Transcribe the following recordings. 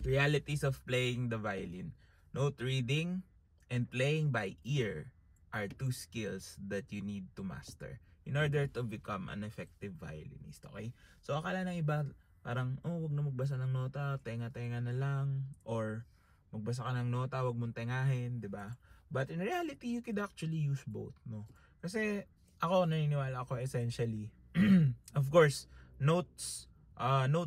Realities of playing the violin. Note reading and playing by ear are two skills that you need to master in order to become an effective violinist, okay? So akala ng iba parang, oh, wag na magbasa ng nota, tenga-tenga na lang, or magbasa ka ng nota, wag mong tengahin, 'di ba? But in reality, you could actually use both, no? Kasi ako naniniwala ako essentially, of course, note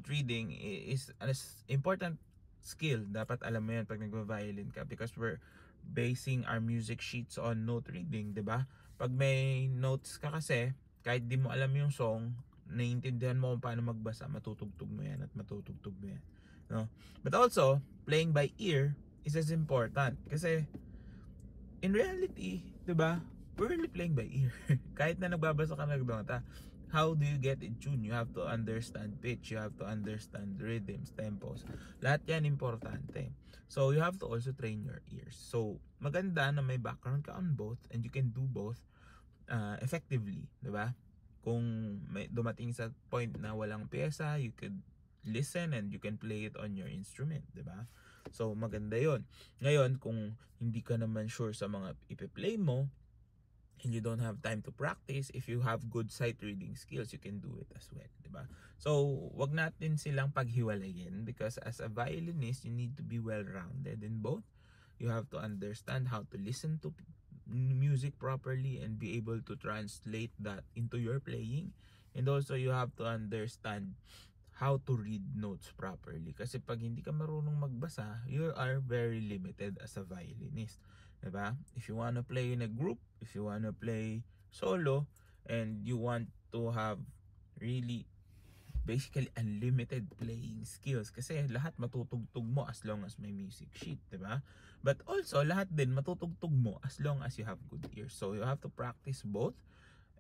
reading is an important skill. Dapat alam mo yan pag nagva-violin ka, because we're basing our music sheets on note reading, 'di ba? Pag may notes ka kasi, kahit di mo alam yung song, naiintindihan mo kung paano magbasa, matutugtog mo yan at matutugtog mo yan, no? But also, playing by ear is as important kasi in reality, 'di ba? We're really playing by ear. Kahit na nagbabasa ka ng nota, how do you get in tune? You have to understand pitch, you have to understand rhythms, tempos. Lahat 'yan importante. So you have to also train your ears. So maganda na may background ka on both and you can do both effectively, 'di ba? Kung may dumating sa point na walang pyesa, you could listen and you can play it on your instrument, 'di ba? So maganda 'yon. Ngayon, kung hindi ka naman sure sa mga ipe-play mo and you don't have time to practice, if you have good sight reading skills, you can do it as well, 'di ba? So wag natin silang paghiwalayin, because as a violinist, you need to be well-rounded in both. You have to understand how to listen to music properly and be able to translate that into your playing, and also you have to understand how to read notes properly, kasi pag hindi ka marunong magbasa, you are very limited as a violinist, diba? If you wanna play in a group, if you wanna play solo, and you want to have really basically unlimited playing skills, kasi lahat matutugtog mo as long as may music sheet, diba? But also lahat din matutugtog mo as long as you have good ears. So you have to practice both,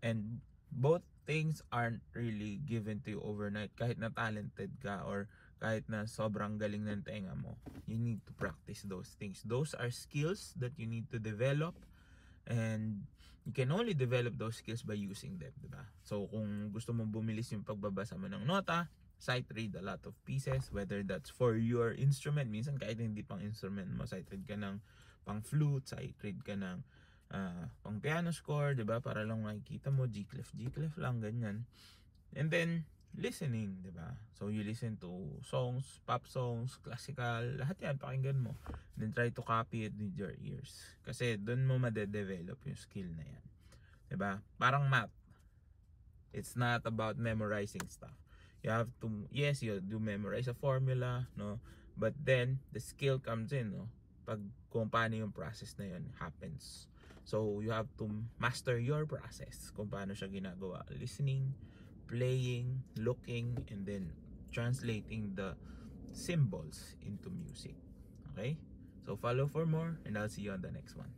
and both things aren't really given to you overnight. Kahit na talented ka or kahit na sobrang galing ng tenga mo, you need to practice those things. Those are skills that you need to develop, and you can only develop those skills by using them, diba? So kung gusto mong bumilis yung pagbabasa mo ng nota, sight read a lot of pieces, whether that's for your instrument, minsan kahit hindi pang instrument mo, sight read ka ng pang flute, sight read ka ng pang piano score, 'di ba? Para lang makikita mo G clef lang, ganyan. And then listening, 'di ba? So you listen to songs, pop songs, classical, lahat 'yan pakinggan mo. And then try to copy it with your ears. Kasi doon mo ma-develop yung skill na 'yan. 'Di ba? Parang math. It's not about memorizing stuff. You have to, yes, you do memorize a formula, no? But then the skill comes in, no? Pag kung paano yung process na yun happens. So you have to master your process, kung paano siya ginagawa. Listening, playing, looking, and then translating the symbols into music. Okay? So follow for more, and I'll see you on the next one.